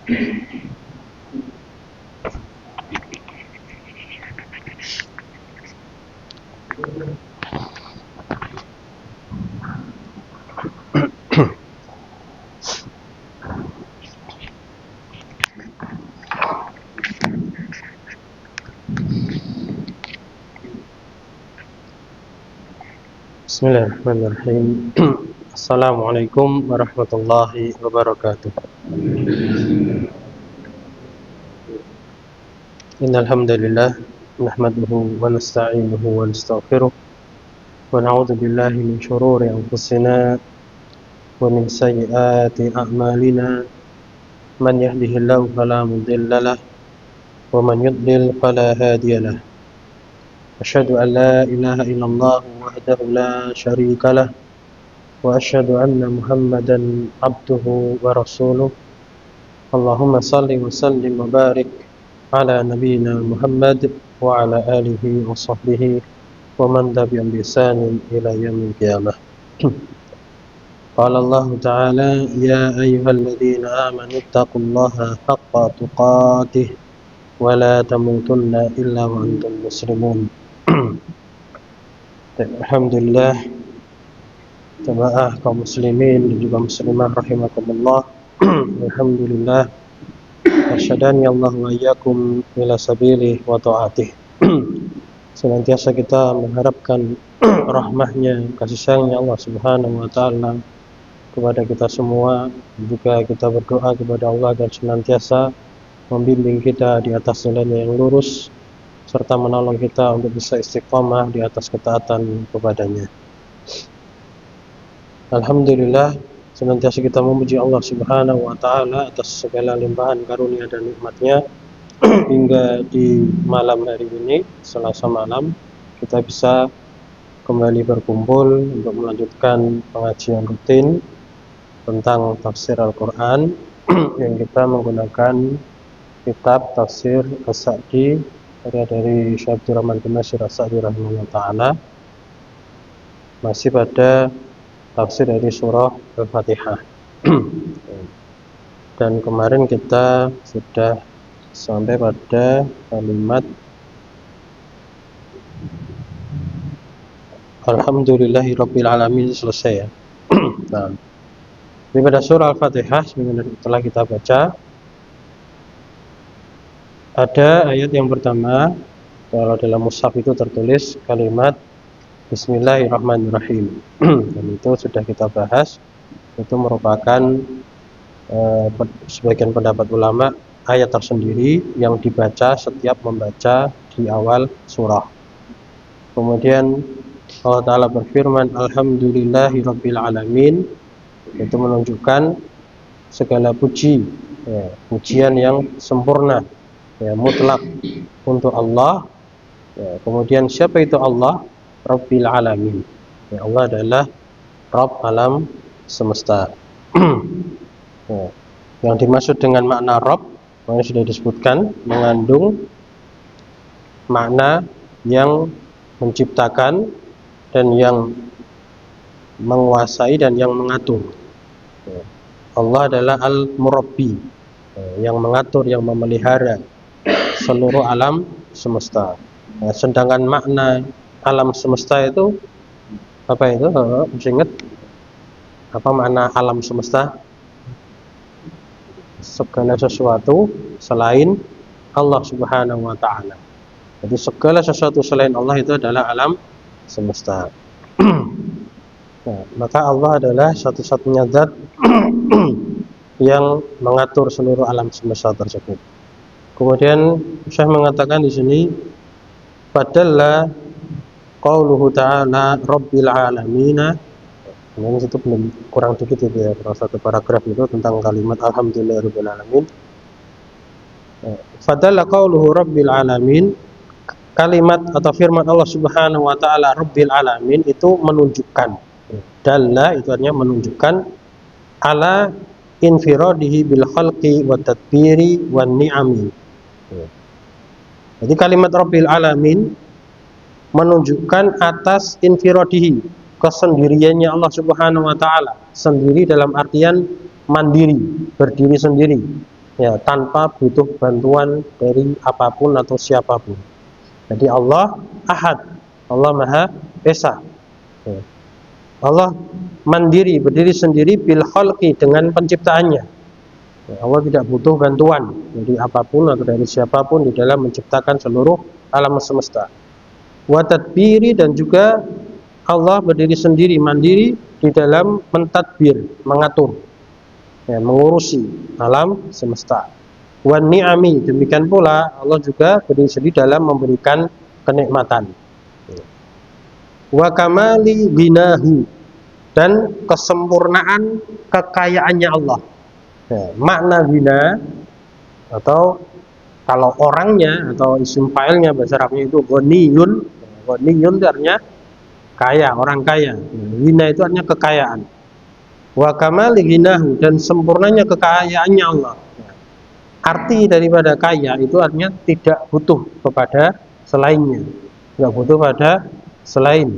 Bismillahirrahmanirrahim. Assalamualaikum warahmatullahi wabarakatuh. Innal hamdalillah nahmaduhu wa nasta'inuhu wa nastaghfiruh wa na'udzu billahi min shururi anfusina wa min sayyiati a'malina. Man yahdihillahu fala mudilla lahu wa man yudlil fala hadiya lahu. Asyhadu an la ilaha illallah wahdahu la syarika lah wa asyhadu anna Muhammadan abduhu wa rasuluh. Allahumma salli wa sallim wa barik ala nabiyyina Muhammad wa ala alihi wa sahbihi wa man tabi'ahum bi ihsanin ila yaumil qiyamah. Qala Allah ta'ala ya ayyuhalladzina amanu taqullaha haqqa tuqatih wa la tamutunna illa wa antum muslimun. Alhamdulillah, jemaah kaum muslimin dan juga muslimah rahimakumullah. Alhamdulillah, asyhadu ya Allah wa iyyakum ila sabili wa ta'atih. Senantiasa kita mengharapkan rahmahnya, kasih sayangnya Allah Subhanahu wa taala kepada kita semua. Juga kita berdoa kepada Allah agar senantiasa membimbing kita di atas jalan yang lurus, serta menolong kita untuk bisa istiqamah di atas ketaatan kepadanya. Alhamdulillah, senantiasa kita memuji Allah Subhanahu wa taala atas segala limpahan karunia dan nikmatnya hingga di malam hari ini, Selasa malam, kita bisa kembali berkumpul untuk melanjutkan pengajian rutin tentang tafsir Al-Quran yang kita menggunakan kitab tafsir As-Sa'di dari Syekh Abdurrahman bin Nasir As-Sa'di rahimahullah ta'ala, masih pada tafsir dari surah Al-Fatihah. Dan kemarin kita sudah sampai pada kalimat Alhamdulillahi Rabbil Alamin, selesai ya. Nah, ini pada surah Al-Fatihah setelah kita baca, ada ayat yang pertama, kalau dalam mushaf itu tertulis kalimat Bismillahirrahmanirrahim. Dan itu sudah kita bahas. Itu merupakan sebagian pendapat ulama ayat tersendiri yang dibaca setiap membaca di awal surah. Kemudian Allah Ta'ala berfirman Alhamdulillahirabbil alamin. Itu menunjukkan segala puji, pujian yang sempurna, mutlak untuk Allah. Kemudian siapa itu Allah? Rabbil Alamin. Allah adalah Rabb alam semesta. Yang dimaksud dengan makna Rabb, yang sudah disebutkan, mengandung makna yang menciptakan dan yang menguasai dan yang mengatur. Allah adalah Al-Murabbi, yang mengatur, yang memelihara seluruh alam semesta. Sedangkan makna alam semesta itu apa itu? Masih ingat apa makna alam semesta? Segala sesuatu selain Allah Subhanahu wa taala. Jadi segala sesuatu selain Allah itu adalah alam semesta. Nah, maka Allah adalah satu-satunya zat yang mengatur seluruh alam semesta tersebut. Kemudian Syekh mengatakan di sini padalla qauluhu ta'ala rabbil alamin. Ini situ belum, kurang dikit itu ya, kurang satu paragraf itu tentang kalimat alhamdulillahirabbil alamin. Padalla qauluhu rabbil alamin, kalimat atau firman Allah Subhanahu wa taala rabbil alamin itu menunjukkan, dalla itu artinya menunjukkan, ala infiradihi bil khalqi wa tadbiri wan ni'ami. Jadi kalimat Rabbil Alamin menunjukkan atas infiradihi, kesendiriannya Allah Subhanahu wa taala, sendiri dalam artian mandiri, berdiri sendiri, ya, tanpa butuh bantuan dari apapun atau siapapun. Jadi Allah Ahad, Allah Maha Esa. Ya. Allah mandiri, berdiri sendiri bil khalqi, dengan penciptaannya. Ya, Allah tidak butuh bantuan dari apapun atau dari siapapun di dalam menciptakan seluruh alam semesta. Wa tadbiri, dan juga Allah berdiri sendiri mandiri di dalam mentadbir, mengatur, ya, mengurusi alam semesta. Wa ni'ami, demikian pula Allah juga berdiri sendiri dalam memberikan kenikmatan. Wa kamali binahu, dan kesempurnaan kekayaannya Allah. Ya, makna bina, atau kalau orangnya atau isim fa'ilnya bahasa Arabnya itu ghaniyun. Ghaniyun itu artinya kaya, orang kaya. Bina itu artinya kekayaan. Wa kamali ghinahu, dan sempurnanya kekayaannya Allah. Arti daripada kaya itu artinya tidak butuh kepada selainnya, tidak butuh pada selain.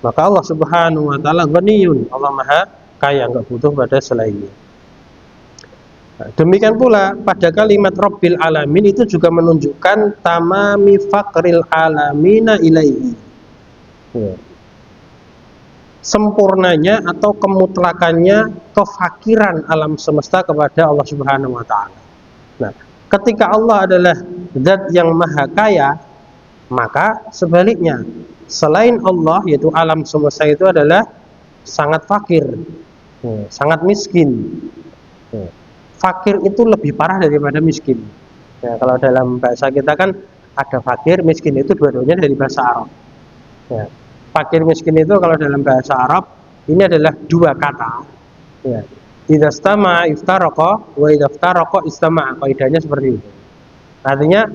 Maka Allah Subhanahu wa taala ghaniyun, Allah Maha Kaya, enggak butuh pada selainnya. Demikian pula pada kalimat Rabbil Alamin itu juga menunjukkan tamami faqril alamina ilaihi. Ya. Sempurnanya atau kemutlakannya kefakiran alam semesta kepada Allah Subhanahu wa taala. Nah, ketika Allah adalah zat yang maha kaya, maka sebaliknya, selain Allah yaitu alam semesta itu adalah sangat fakir, sangat miskin. Fakir itu lebih parah daripada miskin. Ya, kalau dalam bahasa kita kan ada fakir, miskin, itu dua-duanya dari bahasa Arab. Ya, fakir miskin itu kalau dalam bahasa Arab ini adalah dua kata. Ya. Idza istama iftaraqa wa idza iftaraqa istama'a. Kaidahnya seperti itu. Artinya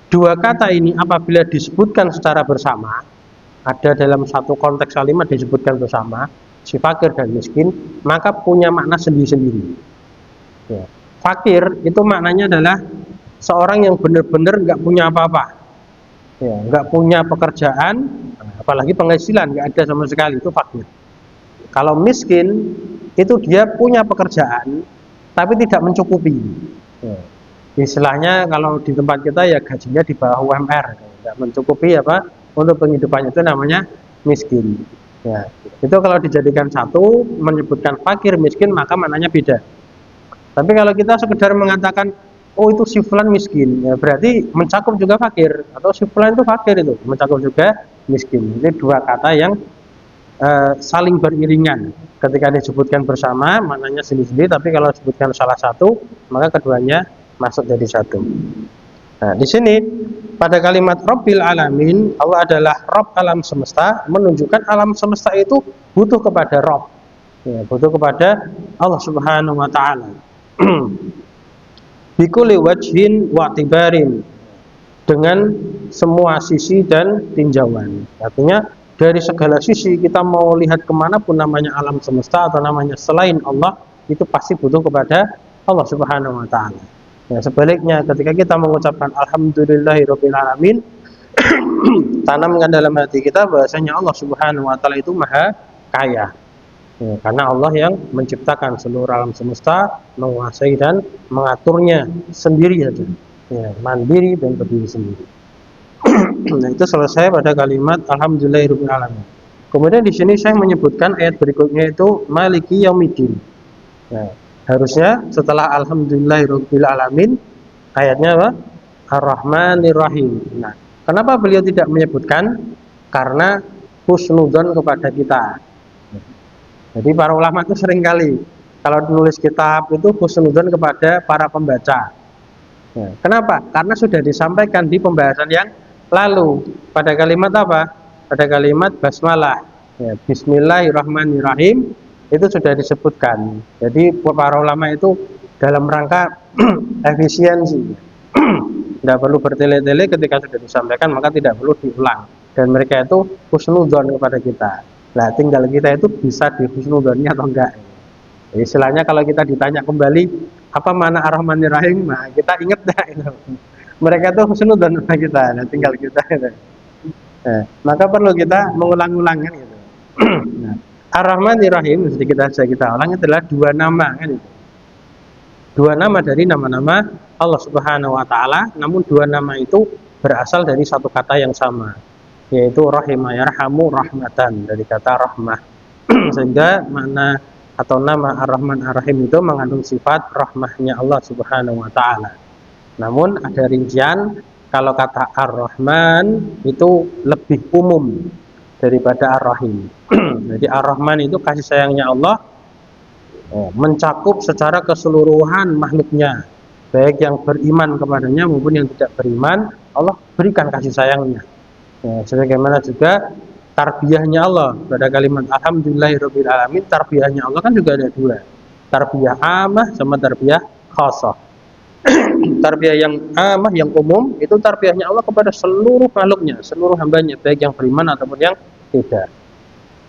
dua kata ini apabila disebutkan secara bersama, ada dalam satu konteks kalimat disebutkan bersama, si fakir dan miskin, maka punya makna sendiri-sendiri. Ya. Fakir itu maknanya adalah seorang yang benar-benar nggak punya apa-apa, ya, nggak punya pekerjaan, apalagi penghasilan nggak ada sama sekali, itu fakir. Kalau miskin itu dia punya pekerjaan tapi tidak mencukupi. Ya. Istilahnya kalau di tempat kita ya gajinya di bawah UMR, tidak mencukupi apa untuk penghidupannya, itu namanya miskin. Ya. Itu kalau dijadikan satu menyebutkan fakir miskin maka maknanya beda. Tapi kalau kita sekedar mengatakan oh itu si fulan miskin, ya berarti mencakup juga fakir, atau si fulan itu fakir itu mencakup juga miskin. Ini dua kata yang saling beriringan. Ketika disebutkan bersama maknanya sendiri-sendiri, tapi kalau disebutkan salah satu maka keduanya masuk jadi satu. Nah, di sini pada kalimat Rabbil Alamin, Allah adalah Rabb alam semesta, menunjukkan alam semesta itu butuh kepada Rabb, ya, butuh kepada Allah Subhanahu wa taala. Bikuli wajhin wa tibarin, dengan semua sisi dan tinjauan. Artinya dari segala sisi kita mau lihat kemanapun namanya alam semesta atau namanya selain Allah, itu pasti butuh kepada Allah Subhanahu wa taala. Ya, sebaliknya ketika kita mengucapkan alhamdulillahirabbil alamin, tanamkan dalam hati kita bahwasanya Allah Subhanahu wa taala itu maha kaya. Ya, karena Allah yang menciptakan seluruh alam semesta, menguasai dan mengaturnya sendiri saja, ya, mandiri dan berdiri sendiri. Nah, itu selesai pada kalimat alhamdulillahirabbil alamin. Kemudian di sini saya menyebutkan ayat berikutnya itu maliki yaumiddin. Nah, harusnya setelah alhamdulillahirabbil alamin ayatnya apa? Ar-Rahmanir Rahim. Nah, kenapa beliau tidak menyebutkan? Karena husnudzon kepada kita. Jadi para ulama itu seringkali kalau menulis kitab itu husnudzon kepada para pembaca. Ya, kenapa? Karena sudah disampaikan di pembahasan yang lalu pada kalimat apa? Pada kalimat basmalah. Ya, Bismillahirrahmanirrahim itu sudah disebutkan. Jadi para ulama itu dalam rangka efisiensi. Tidak perlu bertele-tele, ketika sudah disampaikan maka tidak perlu diulang. Dan mereka itu husnudzon kepada kita. Nah, tinggal kita itu bisa dihusnudzonnya atau enggak. Jadi, istilahnya kalau kita ditanya kembali apa makna Ar-Rahmanir Rahim, nah kita ingat dah itu. Mereka itu husnudzon sama kita, nah tinggal kita gitu. Nah, maka perlu kita mengulang-ulang kan gitu. Nah, Ar-Rahmanir Rahim sedikit saja kita ulang, adalah dua nama kan gitu. dua nama dari nama-nama Allah Subhanahu wa taala, namun dua nama itu berasal dari satu kata yang sama, yaitu rahimah yarhamu rahmatan, dari kata rahmah. Sehingga makna atau nama Ar-Rahman Ar-Rahim itu mengandung sifat rahmahnya Allah Subhanahu wa taala. Namun ada rincian, kalau kata Ar-Rahman itu lebih umum daripada Ar-Rahim. Jadi Ar-Rahman itu kasih sayangnya Allah mencakup secara keseluruhan makhluknya, baik yang beriman kepadanya maupun yang tidak beriman, Allah berikan kasih sayangnya. Sebagaimana juga tarbiyahnya Allah pada kalimat alhamdulillahirabbil alamin, tarbiyahnya Allah kan juga ada dua, tarbiyah amah sama tarbiyah khassah. Tarbiyah yang amah, yang umum, itu tarbiyahnya Allah kepada seluruh makhluknya, seluruh hambanya, baik yang beriman ataupun yang tidak.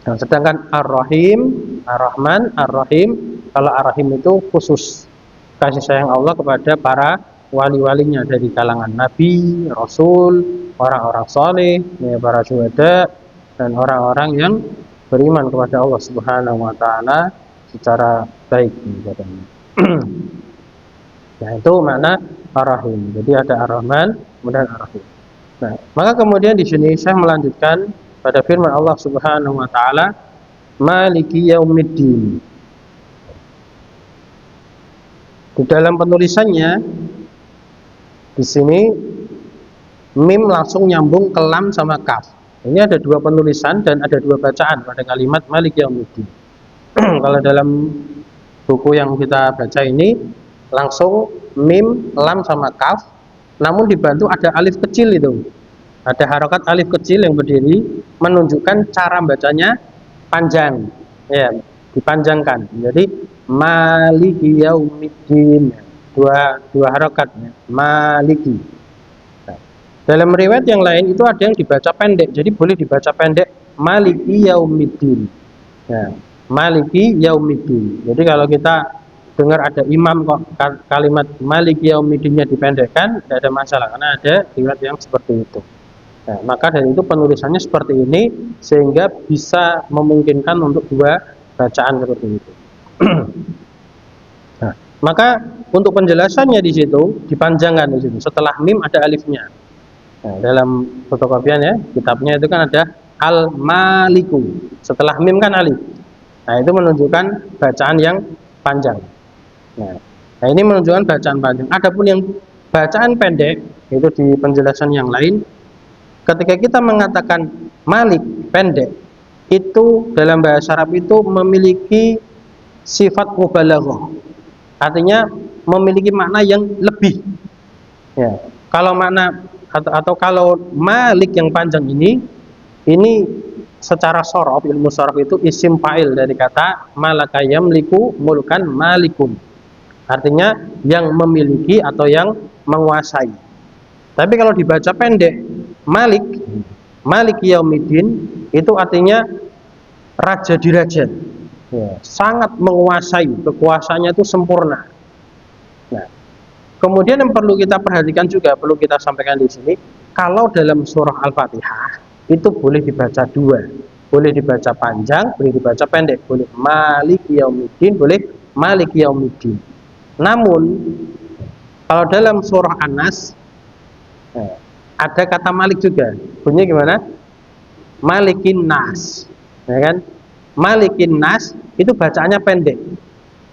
Nah, sedangkan Ar-Rahim, Ar-Rahman, Ar-Rahim, kalau Ar-Rahim itu khusus kasih sayang Allah kepada para wali-walinya dari kalangan Nabi, Rasul, orang-orang saleh, para syuhada, dan orang-orang yang beriman kepada Allah Subhanahu wa taala secara baik. Nah, itu makna Ar-Rahim. Jadi ada Ar-Rahman, kemudian Ar-Rahim. Nah, maka kemudian di sini saya melanjutkan pada firman Allah Subhanahu wa taala, Maliki Yaumiddin. Di dalam penulisannya di sini mim langsung nyambung ke lam sama kaf. Ini ada dua penulisan dan ada dua bacaan pada kalimat Maliki Yaumiddin. Kalau dalam buku yang kita baca ini langsung mim, lam sama kaf, namun dibantu ada alif kecil itu. Ada harokat alif kecil yang berdiri menunjukkan cara bacanya panjang, ya, dipanjangkan. Jadi Maliki Yaumiddin, dua harokat, ya. Maliki. Nah, dalam riwayat yang lain itu ada yang dibaca pendek, jadi boleh dibaca pendek Maliki Yaumiddin. Ya, Maliki Yaumiddin. Jadi kalau kita dengar ada imam kok kalimat Maliki Yaumiddinnya dipendekkan, tidak ada masalah karena ada riwayat yang seperti itu. Nah, maka dari itu penulisannya seperti ini sehingga bisa memungkinkan untuk dua bacaan seperti itu. Nah, maka untuk penjelasannya di situ dipanjangkan di situ. Setelah mim ada alifnya. Nah, dalam fotokopian ya kitabnya itu kan ada al-maliku. Setelah mim kan alif. Nah, itu menunjukkan bacaan yang panjang. Nah, ini menunjukkan bacaan panjang. Adapun yang bacaan pendek itu di penjelasan yang lain. Ketika kita mengatakan malik pendek, itu dalam bahasa Arab itu memiliki sifat mubalaghah. Artinya memiliki makna yang lebih. Ya. Kalau makna atau kalau malik yang panjang ini secara sorof, ilmu sorof itu isim fa'il dari kata malaka yamliku mulkan malikum. Artinya yang memiliki atau yang menguasai. Tapi kalau dibaca pendek Malik, Malik Yaumiddin itu artinya raja diraja, ya, sangat menguasai, kekuasaannya itu sempurna. Nah, kemudian yang perlu kita perhatikan juga, perlu kita sampaikan di sini, kalau dalam surah Al-Fatihah itu boleh dibaca dua, boleh dibaca panjang, boleh dibaca pendek, boleh Malik Yaumiddin, boleh Malik Yaumiddin. Namun kalau dalam surah An-Nas ada kata Malik juga, bunyinya gimana? Malikin Nas, ya kan? Malikin Nas itu bacaannya pendek.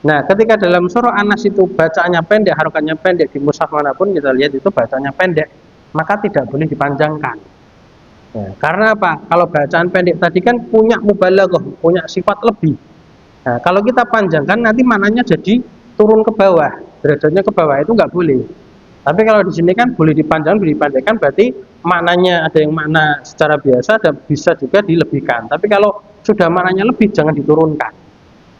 Nah, ketika dalam surah An-Nas itu bacaannya pendek, harokatnya pendek, di mushaf manapun kita lihat itu bacaannya pendek, maka tidak boleh dipanjangkan. Ya, karena apa? Kalau bacaan pendek tadi kan punya mubalaghah, punya sifat lebih. Nah, kalau kita panjangkan nanti mananya jadi turun ke bawah, derajatnya ke bawah, itu nggak boleh. Tapi kalau di sini kan boleh dipanjang, boleh dipendekkan, berarti maknanya ada yang makna secara biasa dan bisa juga dilebihkan. Tapi kalau sudah maknanya lebih, jangan diturunkan.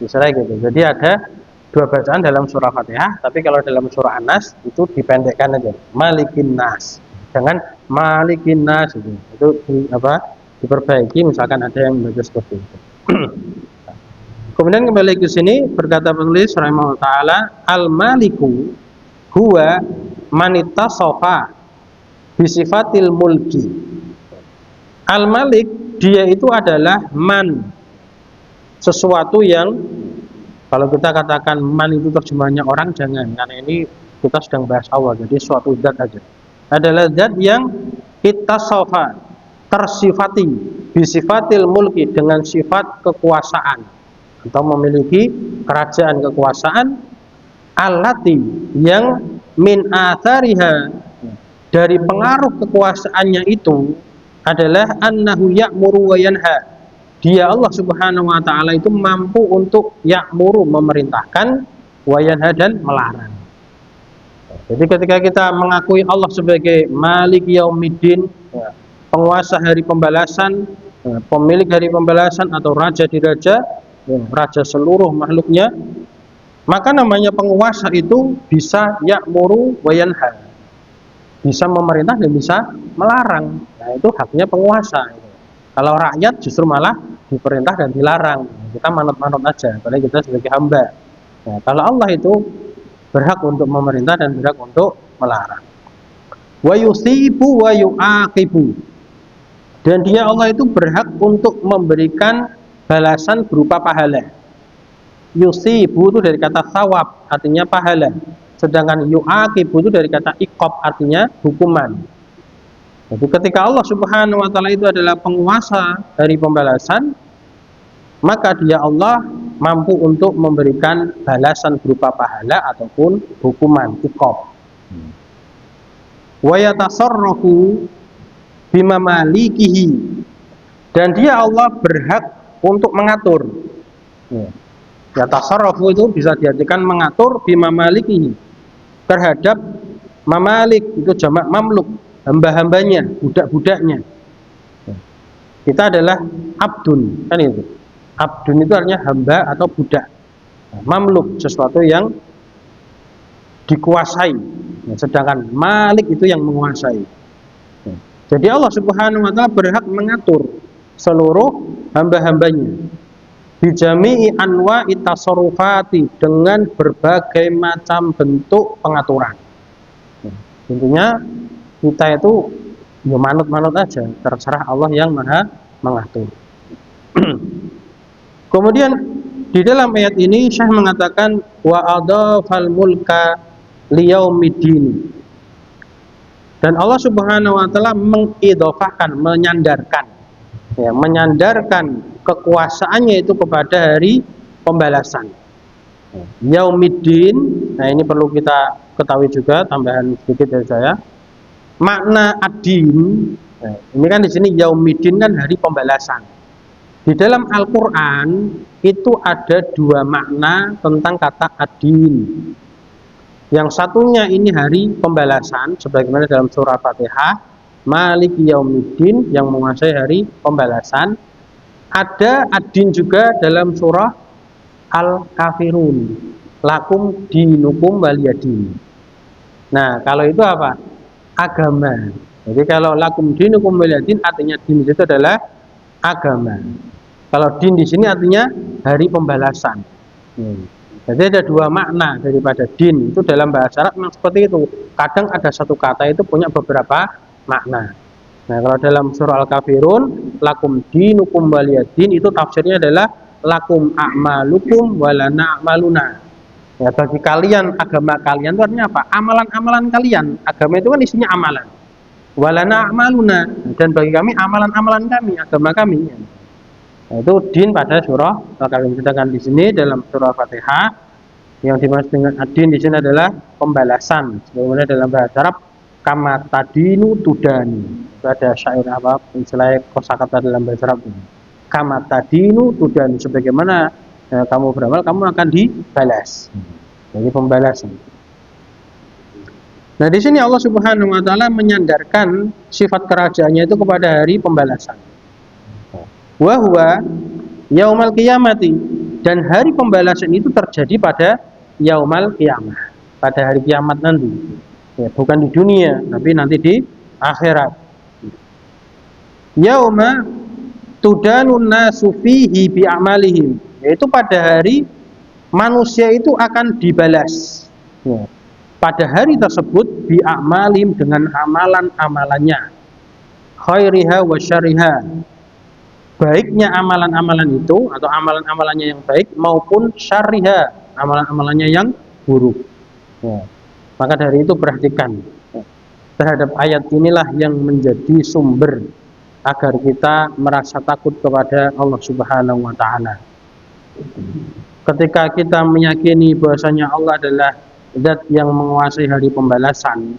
Misalnya gitu. Jadi ada dua bacaan dalam surah Fatihah, tapi kalau dalam surah An-Nas itu dipendekkan aja. Malikin Nas. Jangan Malikin Nas itu. Itu diperbaiki misalkan ada yang baca seperti itu. Kemudian kembali ke sini berkata penulis rahimahullah taala, al-maliku huwa manita sofa bisifatil mulki. Al-Malik dia itu adalah man, sesuatu yang Kalau kita katakan man itu terjemahnya orang, jangan, karena ini kita sedang bahas Allah, jadi suatu zat aja. Adalah zat yang ittasafa, tersifati bisifatil mulki, dengan sifat kekuasaan atau memiliki kerajaan kekuasaan, allati, yang min athariha, dari pengaruh kekuasaannya itu adalah annahu ya'muru wa yanha. Dia Allah Subhanahu wa taala itu mampu untuk ya'muru, memerintahkan, wa yanha, dan melarang. Jadi ketika kita mengakui Allah sebagai Malik Yaumiddin, penguasa hari pembalasan, pemilik hari pembalasan, atau raja di raja, raja seluruh makhluknya, maka namanya penguasa itu bisa ya'muru wa yanha, bisa memerintah dan bisa melarang. Nah, itu haknya penguasa. Kalau rakyat justru malah diperintah dan dilarang. Kita manut-manut aja, apalagi kita sebagai hamba. Nah, kalau Allah itu berhak untuk memerintah dan berhak untuk melarang. Wa yusibu wa yu'aqibu. Dan dia Allah itu berhak untuk memberikan balasan berupa pahala. Yusibu itu dari kata thawab, artinya pahala. Sedangkan yu'aqibu itu dari kata iqab, artinya hukuman. Jadi ketika Allah Subhanahu wa taala itu adalah penguasa dari pembalasan, maka dia Allah mampu untuk memberikan balasan berupa pahala ataupun hukuman, iqab. Wa yatasarrafu bima malikihi, dan dia Allah berhak untuk mengatur. Yatasarrafu itu bisa diartikan mengatur bima malikihi, terhadap mamalik, itu jamak mamluk, hamba-hambanya, budak-budaknya. Kita adalah abdun, kan itu. Abdun itu artinya hamba atau budak. Mamluk, sesuatu yang dikuasai. Sedangkan malik itu yang menguasai. Jadi Allah Subhanahu wa taala berhak mengatur seluruh hamba-hambanya. Bijami'i anwa'i tasarrufati, dengan berbagai macam bentuk pengaturan. Intinya kita itu ya manut-manut aja, terserah Allah yang maha mengatur. Kemudian di dalam ayat ini Syekh mengatakan wa adafal mulka liyaumiddin, dan Allah Subhanahu wa taala mengidhofahkan, menyandarkan kekuasaannya itu kepada hari pembalasan, yaumiddin. Nah, ini perlu kita ketahui juga, tambahan sedikit dari saya. Makna ad-din, ini kan di sini yaumiddin kan hari pembalasan. Di dalam Al-Qur'an itu ada dua makna tentang kata ad-din. Yang satunya ini hari pembalasan, sebagaimana dalam surah Fatihah, Malik Yaumiddin, yang menguasai hari pembalasan. Ada ad-din juga dalam surah Al-Kafirun, lakum dinukum waliyadin. Nah, kalau itu apa? Agama. Jadi kalau lakum dinukum waliyadin, artinya din itu adalah agama. Kalau din di sini artinya hari pembalasan. Jadi ada dua makna daripada din itu dalam bahasa Arab memang seperti itu. Kadang ada satu kata itu punya beberapa makna. Nah, kalau dalam surah Al-Kafirun, lakum dinukum waliyadin, itu tafsirnya adalah lakum a'malukum walana a'maluna. Ya, bagi kalian agama kalian itu artinya apa? Amalan-amalan kalian. Agama itu kan isinya amalan. Walana a'maluna, dan bagi kami amalan-amalan kami, agama kami. Nah, itu din pada surah Al-Kafirun. Sedangkan di sini dalam surah Fatihah yang dimaksud dengan ad-din di sini adalah pembalasan. Sebagaimana dalam bahasa Arab, kama tadinu tudani. Itu ada syair apa? Istilahnya kosakata dalam bahasa Arab. Kama tadinu tudani, sebagaimana kamu beramal, kamu akan dibalas. Jadi pembalasan. Nah, di sini Allah Subhanahu wa taala menyandarkan sifat kerajaannya itu kepada hari pembalasan. Wa huwa yaumal qiyamati, dan hari pembalasan itu terjadi pada yaumal qiyamah, pada hari kiamat nanti. Ya, bukan di dunia, tapi nanti di akhirat. Yauma tudanun nasu fihi bi a'malihim, yaitu pada hari manusia itu akan dibalas. Ya. Pada hari tersebut bi a'malihim, dengan amalan-amalannya, khairiha wa syariha, baiknya amalan-amalan itu atau amalan-amalannya yang baik maupun syariha, amalan-amalannya yang buruk. Ya. Maka dari itu perhatikan terhadap ayat inilah yang menjadi sumber agar kita merasa takut kepada Allah Subhanahu wa taala. Ketika kita meyakini bahwasanya Allah adalah zat yang menguasai hari pembalasan,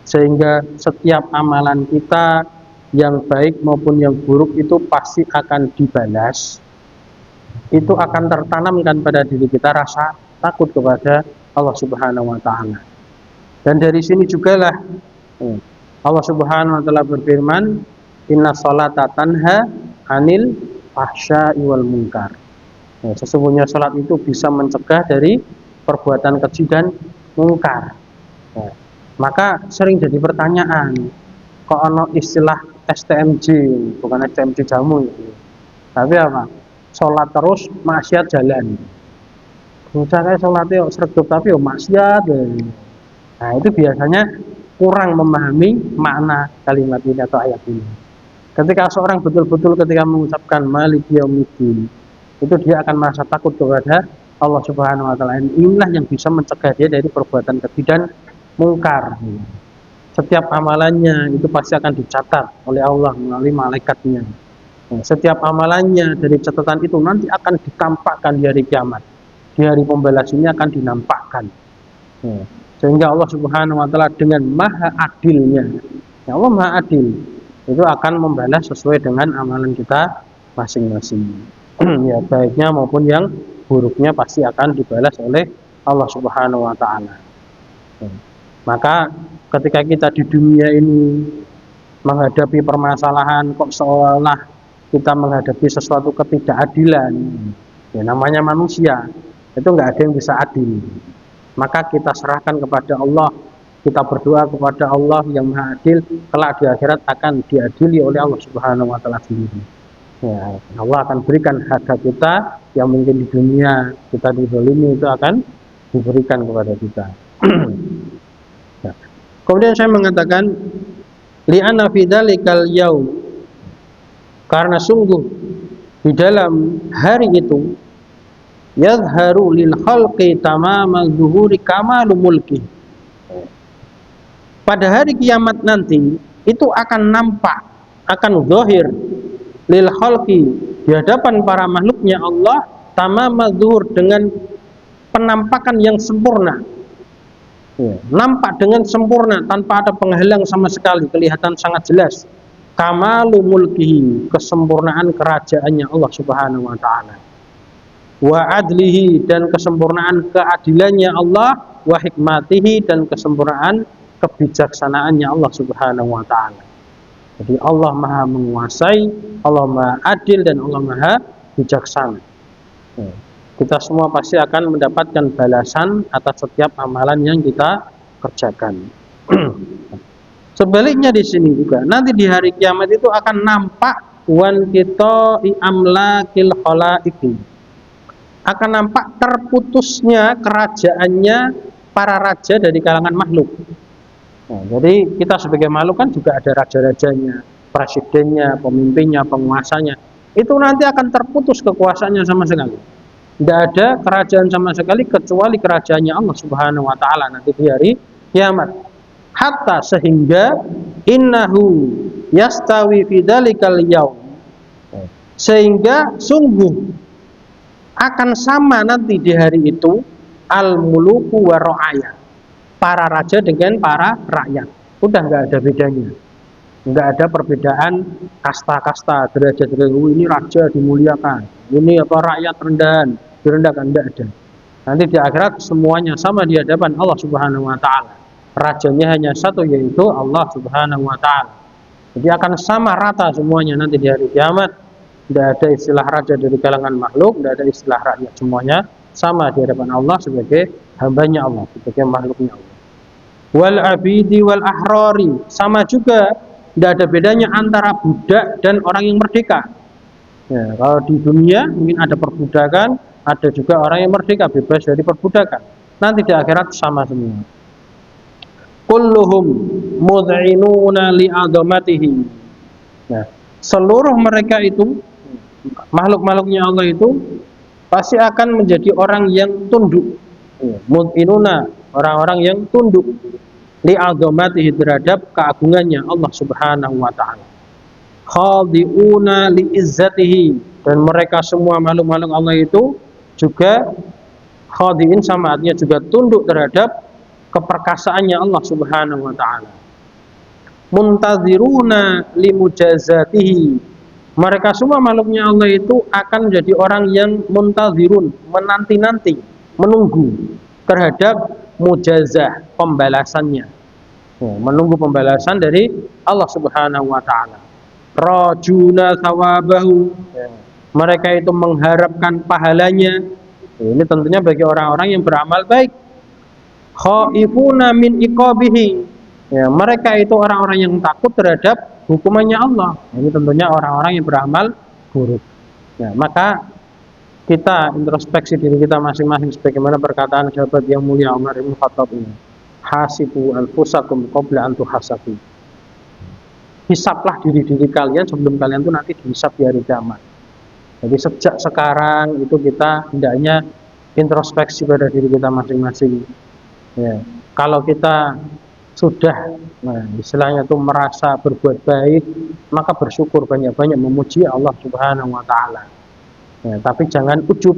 sehingga setiap amalan kita yang baik maupun yang buruk itu pasti akan dibalas, itu akan tertanamkan pada diri kita rasa takut kepada Allah Subhanahu wa taala. Dan dari sini jugalah Allah Subhanahu wa taala berfirman, "Inna sholata tanha 'anil fahsya'i wal munkar." Ya, sesungguhnya salat itu bisa mencegah dari perbuatan keji dan mungkar. Ya. Maka sering jadi pertanyaan, kok ono istilah STMJ, bukan STMJ jamu itu. Tapi apa? Salat terus maksiat jalan. Misalnya salatnya sregep tapi maksiat. Nah, itu biasanya kurang memahami makna kalimat ini atau ayat ini. Ketika seorang betul-betul ketika mengucapkan Maliki Yaumiddin, itu dia akan merasa takut kepada Allah Subhanahu wa taala. Inilah yang bisa mencegah dia dari perbuatan keji dan mungkar. Setiap amalannya itu pasti akan dicatat oleh Allah melalui malaikatnya. Setiap amalannya dari catatan itu nanti akan ditampakkan di hari kiamat. Di hari pembalas ini akan dinampakkan. Sehingga Allah Subhanahu wa taala dengan maha adilnya, ya Allah maha adil, itu akan membalas sesuai dengan amalan kita masing-masing. Ya, baiknya maupun yang buruknya pasti akan dibalas oleh Allah Subhanahu wa taala. Maka ketika kita di dunia ini menghadapi permasalahan kok seolah kita menghadapi sesuatu ketidakadilan, ya namanya manusia, itu nggak ada yang bisa adil. Maka kita serahkan kepada Allah, kita berdoa kepada Allah yang maha adil, kelak di akhirat akan diadili oleh Allah Subhanahu wa taala sendiri. Ya, Allah akan berikan harga kita yang mungkin di dunia kita dizalimi itu akan diberikan kepada kita. Nah, kemudian saya mengatakan li'anna fi dzalikal yaum, karena sungguh di dalam hari itu yadharu lil khalqi tamamal zuhuri kamalu mulki. Pada hari kiamat nanti itu akan nampak, akan zahir lil khalqi di hadapan para makhluknya Allah tamamal zuhur dengan penampakan yang sempurna. Nampak dengan sempurna tanpa ada penghalang sama sekali, kelihatan sangat jelas. Kamalu mulkihi, kesempurnaan kerajaannya Allah Subhanahu wa taala. Wa adlihi, dan kesempurnaan keadilannya Allah, wa hikmatihi, dan kesempurnaan kebijaksanaannya Allah Subhanahu wa taala. Jadi Allah Maha menguasai, Allah Maha adil, dan Allah Maha bijaksana. Kita semua pasti akan mendapatkan balasan atas setiap amalan yang kita kerjakan. Sebaliknya di sini juga nanti di hari kiamat itu akan nampak wan kita amlakil khalaiqi, akan nampak terputusnya kerajaannya para raja dari kalangan makhluk. Nah, jadi kita sebagai makhluk kan juga ada raja-rajanya, presidennya, pemimpinnya, penguasanya. Itu nanti akan terputus kekuasaannya sama sekali. Tidak ada kerajaan sama sekali kecuali kerajaannya Allah Subhanahu wa taala nanti di hari kiamat. Hatta sehingga innahu yastawi fi dzalikal yaum, sehingga sungguh akan sama nanti di hari itu al-muluku wa ra'aya, para raja dengan para rakyat. Udah nggak ada bedanya, nggak ada perbedaan kasta-kasta, derajat-derajat. Ini raja dimuliakan, ini apa rakyat rendahan direndahkan, nggak ada. Nanti di akhirat semuanya sama di hadapan Allah Subhanahu wa taala. Rajanya hanya satu, yaitu Allah Subhanahu wa taala. Jadi akan sama rata semuanya nanti di hari kiamat. Tidak ada istilah raja dari kalangan makhluk, tidak ada istilah rakyat, semuanya sama di hadapan Allah sebagai hambanya Allah, sebagai makhluknya Allah. Wal abidi wal ahrari, sama juga, tidak ada bedanya antara budak dan orang yang merdeka. Ya, kalau di dunia mungkin ada perbudakan, ada juga orang yang merdeka, bebas dari perbudakan. Nanti di akhirat sama semua. Kulluhum mud'inuna li'adhamatihi. Nah, seluruh mereka itu makhluk-makhluknya Allah itu pasti akan menjadi orang yang tunduk. Mud'inuna, orang-orang yang tunduk li'azamatihi, terhadap keagungannya Allah Subhanahu wa taala. Khadi'una li'izzatihi, dan mereka semua makhluk-makhluk Allah itu juga khadi'in, sama artinya juga tunduk terhadap keperkasaannya Allah Subhanahu wa taala. Muntaziruna limujazatihi, mereka semua makhluknya Allah itu akan menjadi orang yang muntazirun, menanti-nanti, menunggu terhadap mujazah, pembalasannya. Menunggu pembalasan dari Allah Subhanahu wa taala. Rajuna thawabahu, mereka itu mengharapkan pahalanya. Ini tentunya bagi orang-orang yang beramal baik. Khaifuna min iqabihi, mereka itu orang-orang yang takut terhadap hukumannya Allah. Ini tentunya orang-orang yang beramal buruk. Maka kita introspeksi diri kita masing-masing, sebagaimana perkataan sahabat yang mulia Umar bin Khattab ini, hasibu anfusakum qabla an tuhasabu. Hisaplah diri-diri kalian sebelum kalian itu nanti dihisap di hari kiamat. Jadi sejak sekarang itu kita hendaknya introspeksi pada diri kita masing-masing. Kalau kita sudah istilahnya itu merasa berbuat baik, maka bersyukur, banyak-banyak memuji Allah Subhanahu wa taala. Tapi jangan ujub,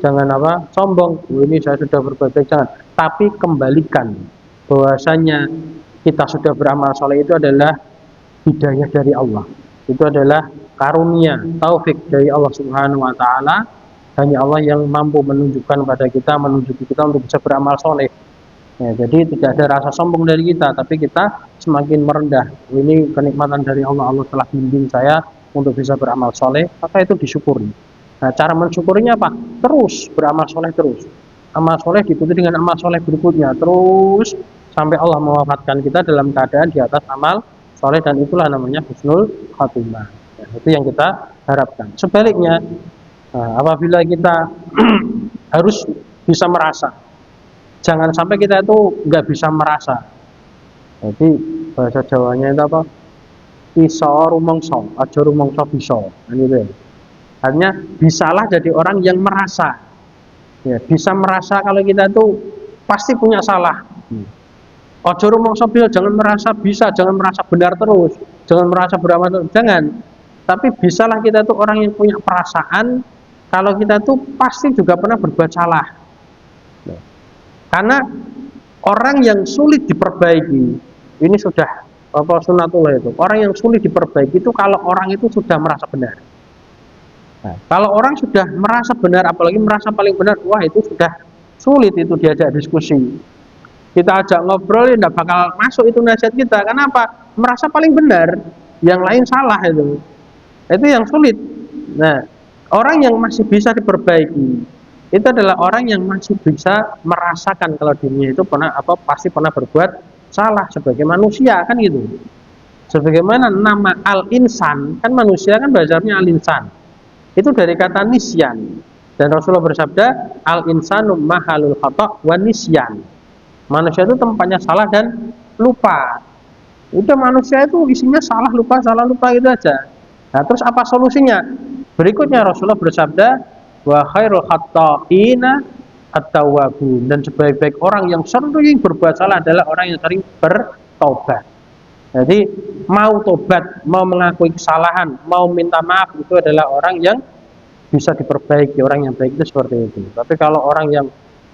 jangan sombong. Ini saya sudah berbuat baik, jangan. Tapi kembalikan bahwasanya kita sudah beramal soleh itu adalah hidayah dari Allah. Itu adalah karunia, taufik dari Allah Subhanahu wa taala. Hanya Allah yang mampu menunjukkan pada kita, menunjuki kita untuk bisa beramal soleh. Jadi tidak ada rasa sombong dari kita, tapi kita semakin merendah. Ini kenikmatan dari Allah. Allah telah bimbing saya untuk bisa beramal soleh, maka itu disyukuri. Nah, cara mensyukurinya apa? Terus beramal soleh terus. Amal soleh diikuti dengan amal soleh berikutnya, terus sampai Allah mewafatkan kita dalam keadaan di atas amal soleh, dan itulah namanya husnul khatimah. Itu yang kita harapkan. Sebaliknya, apabila kita harus bisa merasa, jangan sampai kita itu nggak bisa merasa. Jadi bahasa Jawanya itu apa? Iso rumongso, aja rumongso bisa. Gitu. Artinya bisalah jadi orang yang merasa. Bisa merasa kalau kita itu pasti punya salah. Aja rumongso bisa, jangan merasa bisa, jangan merasa benar terus, jangan merasa beramal terus, jangan. Tapi bisalah kita itu orang yang punya perasaan kalau kita itu pasti juga pernah berbuat salah. Karena orang yang sulit diperbaiki, ini sudah sunatullah itu. Orang yang sulit diperbaiki itu kalau orang itu sudah merasa benar. Nah, kalau orang sudah merasa benar, apalagi merasa paling benar, wah itu sudah sulit itu diajak diskusi. Kita ajak ngobrol, tidak bakal masuk itu nasihat kita. Kenapa? Merasa paling benar, yang lain salah itu. Itu yang sulit. Nah, orang yang masih bisa diperbaiki itu adalah orang yang masih bisa merasakan kalau dirinya itu pasti pernah berbuat salah sebagai manusia, kan gitu. Sebagaimana nama al-insan, kan manusia kan bahasa Arabnya al-insan. Itu dari kata nisyan. Dan Rasulullah bersabda, al-insanu mahalul khata' wa nisyan. Manusia itu tempatnya salah dan lupa. Udah, manusia itu isinya salah lupa gitu aja. Nah, terus apa solusinya? Berikutnya Rasulullah bersabda, wa khairul khatta'ina at-tawwabun, dan sebaik-baik orang yang sering berbuat salah adalah orang yang sering bertobat. Jadi mau tobat, mau mengakui kesalahan, mau minta maaf, itu adalah orang yang bisa diperbaiki. Orang yang baik itu seperti itu. Tapi kalau orang yang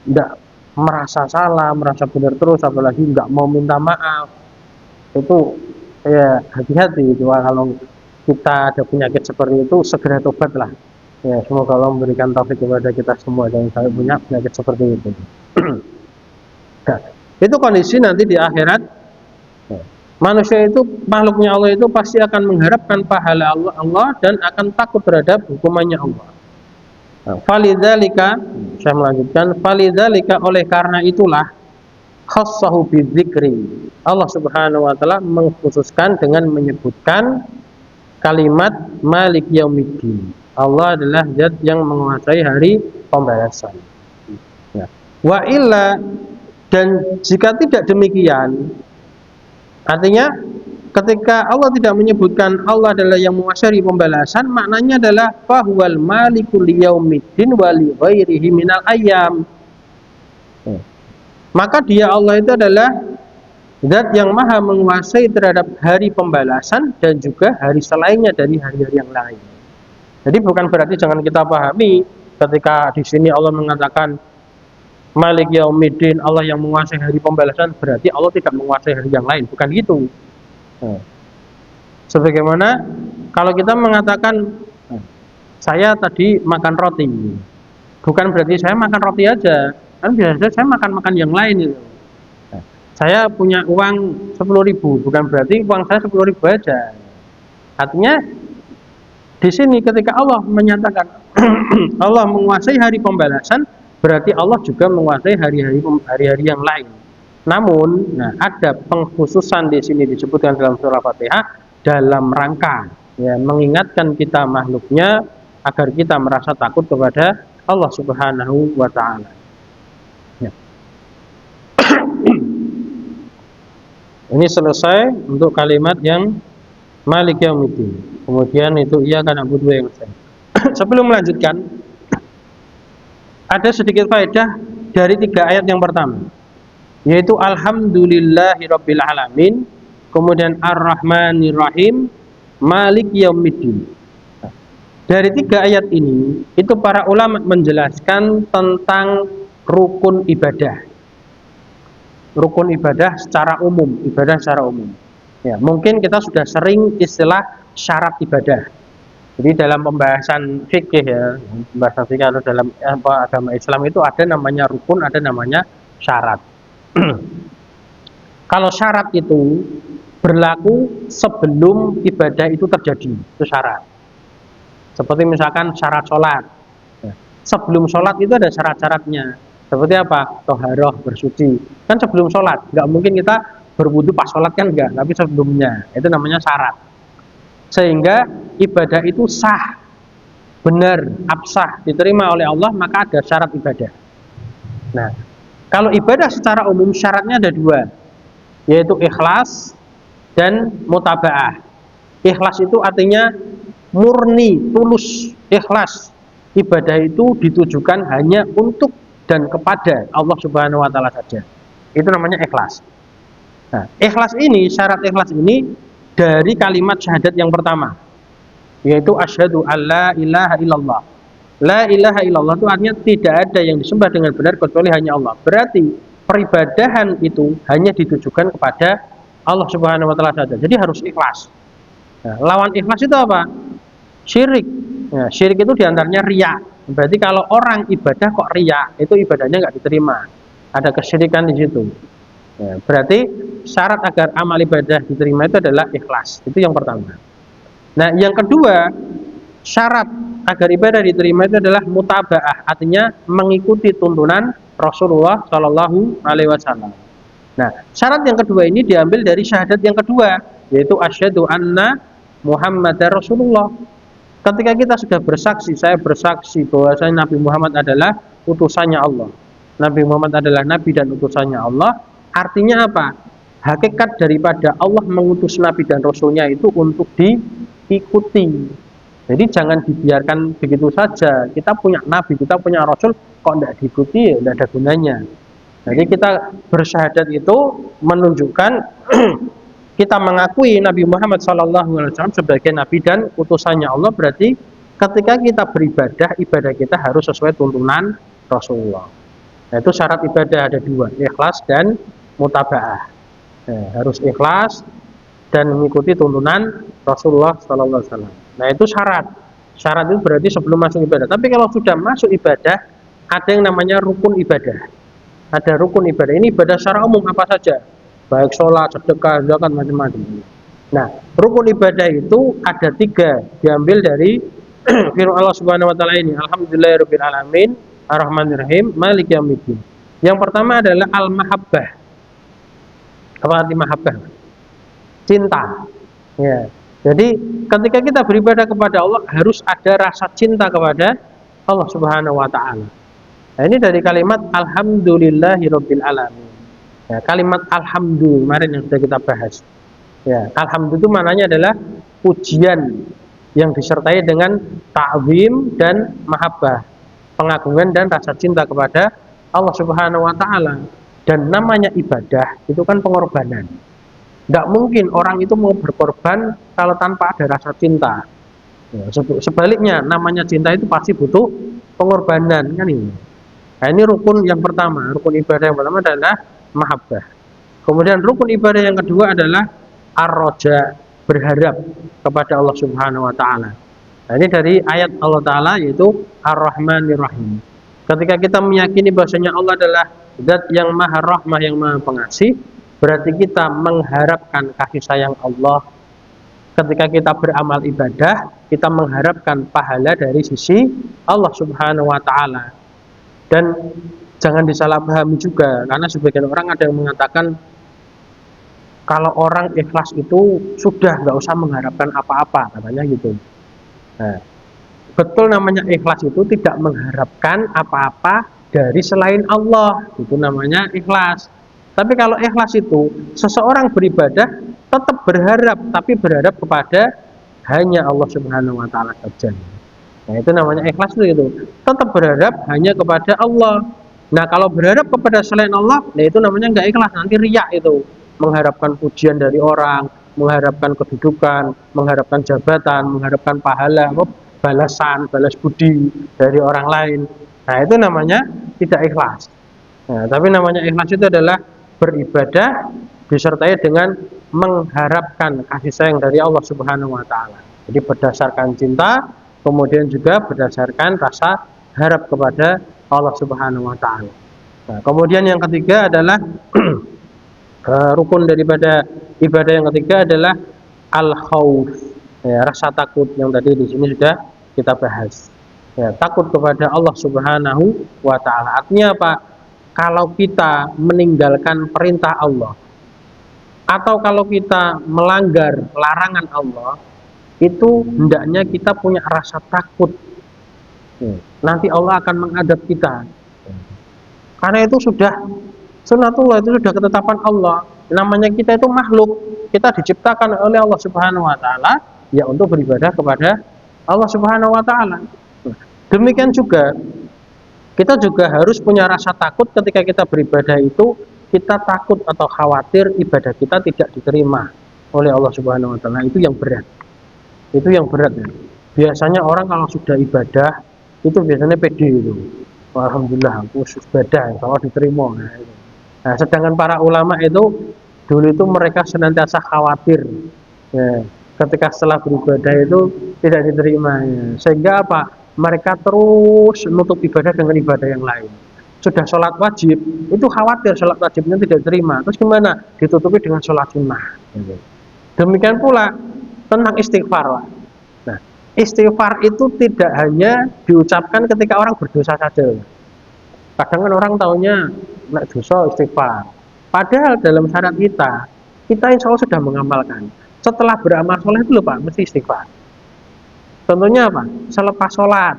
tidak merasa salah, merasa benar terus, apalagi nggak mau minta maaf, itu ya hati-hati itu. Kalau kita ada penyakit seperti itu, segera tobatlah. Ya, semoga Allah memberikan taufik kepada kita semua yang saya punya penyakit seperti itu. Nah, itu kondisi nanti di akhirat. Manusia itu, makhluknya Allah itu pasti akan mengharapkan pahala Allah dan akan takut terhadap hukumannya Allah. Falidzalika, saya melanjutkan, falidzalika, oleh karena itulah, khassahu bidzikri, Allah Subhanahu wa taala mengkhususkan dengan menyebutkan kalimat Malik Yaumiddin. Allah adalah zat yang menguasai hari pembalasan. Wa illa, dan jika tidak demikian, artinya Ketika Allah tidak menyebutkan Allah adalah yang menguasai pembalasan, maknanya adalah fahuwal malikul yaumiddin wa li ghairihi minal ayyam. Maka dia Allah itu adalah zat yang maha menguasai terhadap hari pembalasan dan juga hari selainnya dari hari-hari yang lain. Jadi bukan berarti jangan kita pahami ketika di sini Allah mengatakan Malik Yaumiddin, Allah yang menguasai hari pembalasan, berarti Allah tidak menguasai hari yang lain. Bukan gitu. Sebagaimana kalau kita mengatakan saya tadi makan roti, bukan berarti saya makan roti aja. Kan biasanya saya makan yang lain gitu. Saya punya uang 10.000, bukan berarti uang saya 10.000 aja. Artinya di sini ketika Allah menyatakan Allah menguasai hari pembalasan, berarti Allah juga menguasai hari-hari yang lain. Namun, ada pengkhususan di sini disebutkan dalam surah Fatihah dalam rangka mengingatkan kita makhluknya agar kita merasa takut kepada Allah Subhanahu wa taala. Ini selesai untuk kalimat yang Malik Yaumiddin. Kemudian itu iyyaka na'budu wa iyyaka nasta'in. Sebelum melanjutkan, ada sedikit faedah dari 3 ayat yang pertama, yaitu alhamdulillahirabbil alamin, kemudian ar-rahmanir-rahim, Malik Yaumiddin. Dari 3 ayat ini, itu para ulama menjelaskan tentang rukun ibadah. Rukun ibadah secara umum, Ya, mungkin kita sudah sering istilah syarat ibadah. Jadi dalam pembahasan fikih atau dalam agama Islam itu ada namanya rukun, ada namanya syarat. Kalau syarat itu berlaku sebelum ibadah itu terjadi, itu syarat. Seperti misalkan syarat sholat. Sebelum sholat itu ada syarat-syaratnya. Seperti apa? Toharoh, bersuci. Kan sebelum sholat, nggak mungkin kita berwudu pas sholat kan enggak, tapi sebelumnya. Itu namanya syarat. Sehingga ibadah itu sah, benar, absah, diterima oleh Allah, maka ada syarat ibadah. Nah, kalau ibadah secara umum syaratnya ada 2, yaitu ikhlas dan mutaba'ah. Ikhlas itu artinya murni, tulus, ikhlas. Ibadah itu ditujukan hanya untuk dan kepada Allah Subhanahu wa taala saja. Itu namanya ikhlas. Nah, ikhlas ini, syarat ikhlas ini dari kalimat syahadat yang pertama, yaitu asyhadu alla ilaha illallah. La ilaha illallah itu artinya tidak ada yang disembah dengan benar kecuali hanya Allah. Berarti peribadahan itu hanya ditujukan kepada Allah Subhanahu wa taala saja. Jadi harus ikhlas. Nah, lawan ikhlas itu apa? Syirik. Nah, syirik itu diantaranya riya. Berarti kalau orang ibadah kok riya, itu ibadahnya nggak diterima. Ada kesyirikan di situ. Ya, berarti syarat agar amal ibadah diterima itu adalah ikhlas. Itu yang pertama. Nah, yang kedua, syarat agar ibadah diterima itu adalah mutaba'ah, artinya mengikuti tuntunan Rasulullah Shallallahu Alaihi Wasallam. Nah, syarat yang kedua ini diambil dari syahadat yang kedua, yaitu asyhadu anna Muhammadar Rasulullah. Ketika kita sudah bersaksi, saya bersaksi bahwasanya Nabi Muhammad adalah utusannya Allah. Nabi Muhammad adalah nabi dan utusannya Allah. Artinya apa? Hakikat daripada Allah mengutus nabi dan rasulnya itu untuk diikuti. Jadi jangan dibiarkan begitu saja. Kita punya nabi, kita punya rasul, kok tidak diikuti, ya tidak ada gunanya. Jadi kita bersyahadat itu menunjukkan kita mengakui Nabi Muhammad SAW sebagai nabi dan utusannya Allah. Berarti ketika kita beribadah, ibadah kita harus sesuai tuntunan Rasulullah. Nah, itu syarat ibadah ada 2, ikhlas dan mutaba'ah. Harus ikhlas dan mengikuti tuntunan Rasulullah SAW. Nah, itu syarat. Syarat itu berarti sebelum masuk ibadah. Tapi kalau sudah masuk ibadah, ada yang namanya rukun ibadah. Ada rukun ibadah. Ini ibadah secara umum apa saja, baik sholat, sedekah, zakat, macam-macam. Nah, rukun ibadah itu ada 3, diambil dari firman Allah Subhanahu wa taala ini, alhamdulillahirabbil alamin, arrahmanirrahim, maliki yaumiddin. Yang pertama adalah al-mahabbah. Apa arti mahabbah? Cinta. Ya. Jadi, ketika kita beribadah kepada Allah harus ada rasa cinta kepada Allah Subhanahu wa taala. Nah, ini dari kalimat alhamdulillahirabbil alamin. Ya, kalimat alhamdulillah kemarin yang sudah kita bahas. Ya, alhamd itu maknanya adalah pujian yang disertai dengan ta'zim dan mahabbah, pengagungan dan rasa cinta kepada Allah Subhanahu wa taala. Dan namanya ibadah itu kan pengorbanan. Tidak mungkin orang itu mau berkorban kalau tanpa ada rasa cinta. Ya, sebaliknya, namanya cinta itu pasti butuh pengorbanan kan ini. Nah, ini rukun yang pertama, rukun ibadah yang pertama adalah mahabbah. Kemudian rukun ibadah yang kedua adalah ar-roja, berharap kepada Allah Subhanahu wa taala. Nah, ini dari ayat Allah taala yaitu Ar-Rahmanir Rahim. Ketika kita meyakini bahwasanya Allah adalah zat yang maha rahmah, yang maha pengasih, berarti kita mengharapkan kasih sayang Allah. Ketika kita beramal ibadah, kita mengharapkan pahala dari sisi Allah Subhanahu wa taala. Dan jangan disalahpahami juga, karena sebagian orang ada yang mengatakan kalau orang ikhlas itu sudah nggak usah mengharapkan apa-apa, katanya gitu. Nah, betul, namanya ikhlas itu tidak mengharapkan apa-apa dari selain Allah, itu namanya ikhlas. Tapi kalau ikhlas itu seseorang beribadah tetap berharap, tapi berharap kepada hanya Allah Subhanahu wa taala saja. Nah, itu namanya ikhlas itu. Tetap berharap hanya kepada Allah. Nah, kalau berharap kepada selain Allah, nah itu namanya nggak ikhlas, nanti riya itu. Mengharapkan pujian dari orang, mengharapkan kedudukan, mengharapkan jabatan, mengharapkan pahala, balasan, balas budi dari orang lain. Nah, itu namanya tidak ikhlas. Nah, tapi namanya ikhlas itu adalah beribadah disertai dengan mengharapkan kasih sayang dari Allah Subhanahu wa taala. Jadi berdasarkan cinta, kemudian juga berdasarkan rasa harap kepada Allah Subhanahu wa taala. Nah, kemudian yang ketiga adalah rukun daripada ibadah yang ketiga adalah al-khauf, ya, rasa takut yang tadi di sini sudah kita bahas. Ya, takut kepada Allah Subhanahu wa taala. Artinya apa? Kalau kita meninggalkan perintah Allah atau kalau kita melanggar larangan Allah, itu hendaknya kita punya rasa takut. Nanti Allah akan mengadab kita. Karena itu sudah sunatullah, itu sudah ketetapan Allah. Namanya kita itu makhluk, kita diciptakan oleh Allah Subhanahu wa taala ya untuk beribadah kepada Allah Subhanahu wa taala. Demikian juga kita juga harus punya rasa takut ketika kita beribadah itu, kita takut atau khawatir ibadah kita tidak diterima oleh Allah Subhanahu wa taala. Itu yang berat. Itu yang berat ya. Biasanya orang kalau sudah ibadah itu biasanya pede itu. Alhamdulillah aku ibadah kalau diterima. Nah, sedangkan para ulama itu dulu itu mereka senantiasa khawatir ya, ketika setelah beribadah itu tidak diterima ya. Sehingga apa? Mereka terus menutup ibadah dengan ibadah yang lain. Sudah sholat wajib, itu khawatir sholat wajibnya tidak diterima. Terus gimana? Ditutupi dengan sholat sunnah. Demikian pula tentang istighfar. Nah, istighfar itu tidak hanya diucapkan ketika orang berdosa saja. Kadang kan orang taunya nak dosa istighfar. Padahal dalam syarat kita insya Allah sudah mengamalkan. Setelah beramal soleh itu Pak, mesti istighfar. Contohnya apa? Selepas sholat.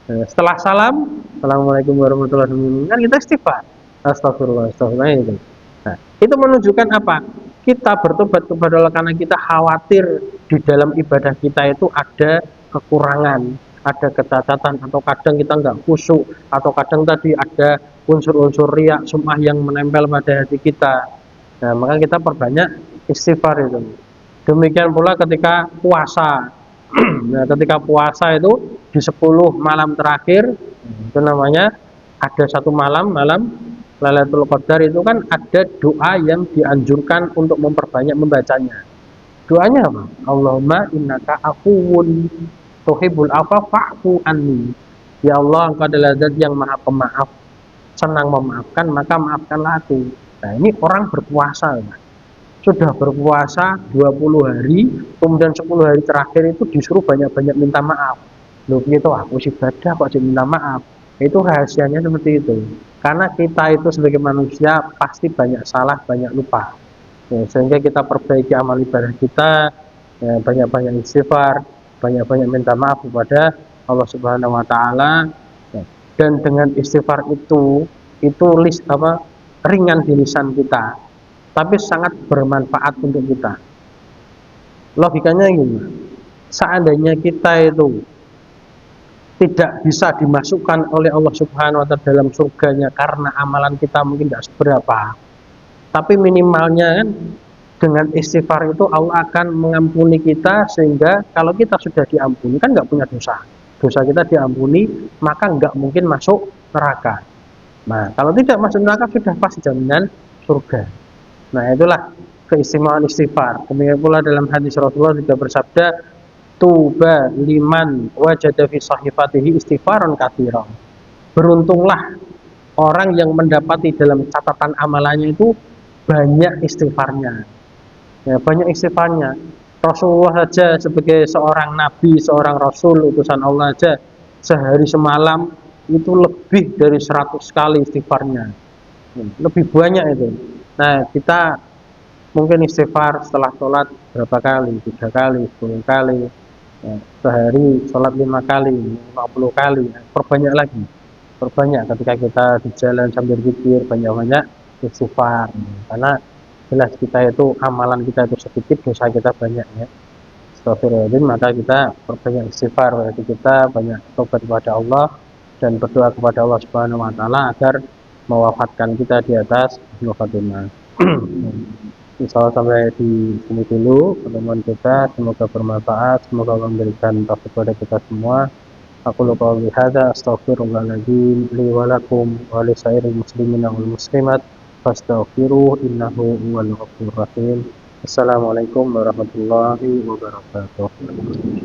Setelah salam, assalamualaikum warahmatullahi wabarakatuh, kan kita istighfar. Astagfirullah, astagfirullah itu. Nah, itu menunjukkan apa? Kita bertobat kepada Allah karena kita khawatir di dalam ibadah kita itu ada kekurangan, ada kecacatan, atau kadang kita nggak khusyuk, atau kadang tadi ada unsur-unsur riya, sum'ah yang menempel pada hati kita. Nah, maka kita perbanyak istighfar itu. Demikian pula ketika puasa. Nah, ketika puasa itu di 10 malam terakhir, itu namanya ada satu malam Lailatul Qadar, itu kan ada doa yang dianjurkan untuk memperbanyak membacanya. Doanya apa? Allahumma innaka afuwun tuhibbul afwa fa'fu anni. Ya Allah, Engkau adalah zat yang maha pemaaf, senang memaafkan, maka maafkanlah aku. Nah, ini orang berpuasa, sudah berpuasa 20 hari, kemudian 10 hari terakhir itu disuruh banyak-banyak minta maaf. Loh gitu, aku ibadah kok jadi minta maaf. Itu rahasianya seperti itu. Karena kita itu sebagai manusia pasti banyak salah, banyak lupa. Ya, sehingga kita perbaiki amal ibadah kita, ya, banyak-banyak istighfar, banyak-banyak minta maaf kepada Allah Subhanahu wa taala. Ya. Dan dengan istighfar itu ringan di lisan kita, tapi sangat bermanfaat untuk kita. Logikanya gimana? Seandainya kita itu tidak bisa dimasukkan oleh Allah Subhanahu wa taala dalam surganya karena amalan kita mungkin tidak seberapa, tapi minimalnya kan dengan istighfar itu Allah akan mengampuni kita, sehingga kalau kita sudah diampuni kan nggak punya dosa, dosa kita diampuni, maka nggak mungkin masuk neraka. Nah, kalau tidak masuk neraka sudah pasti jaminan surga. Nah, itulah keistimewaan istighfar. Demikian pula dalam hadis Rasulullah juga bersabda, tuba liman wajada fi sahifatihi istighfaran katsiran. Beruntunglah orang yang mendapati dalam catatan amalannya itu banyak istighfarnya. Ya, banyak istighfarnya. Rasulullah saja sebagai seorang nabi, seorang rasul utusan Allah saja, sehari semalam itu lebih dari 100 kali istighfarnya. Lebih banyak itu. Nah, kita mungkin istighfar setelah sholat berapa kali? 3 kali, 10 kali. Ya, sehari sholat 5 kali, 50 kali. Perbanyak lagi. Perbanyak ketika kita di jalan sambil zikir, banyak-banyak istighfar. Karena jelas kita itu, amalan kita itu sedikit, dosa kita banyak ya. Astagfirullahaladzim, maka kita perbanyak istighfar, berarti kita banyak tobat kepada Allah dan berdoa kepada Allah Subhanahu wa taala agar mewafatkan kita di atas husnul khotimah. Insya Allah sampai di sini dulu pertemuan kita, semoga bermanfaat, semoga memberikan taufik kepada kita semua. Aku lupa hadza astaghfirullahaladzim li wa lakum wa li sairil muslimin wal muslimat fastaghfiruh innahu huwal ghafurur rahim. Assalamualaikum warahmatullahi wabarakatuh.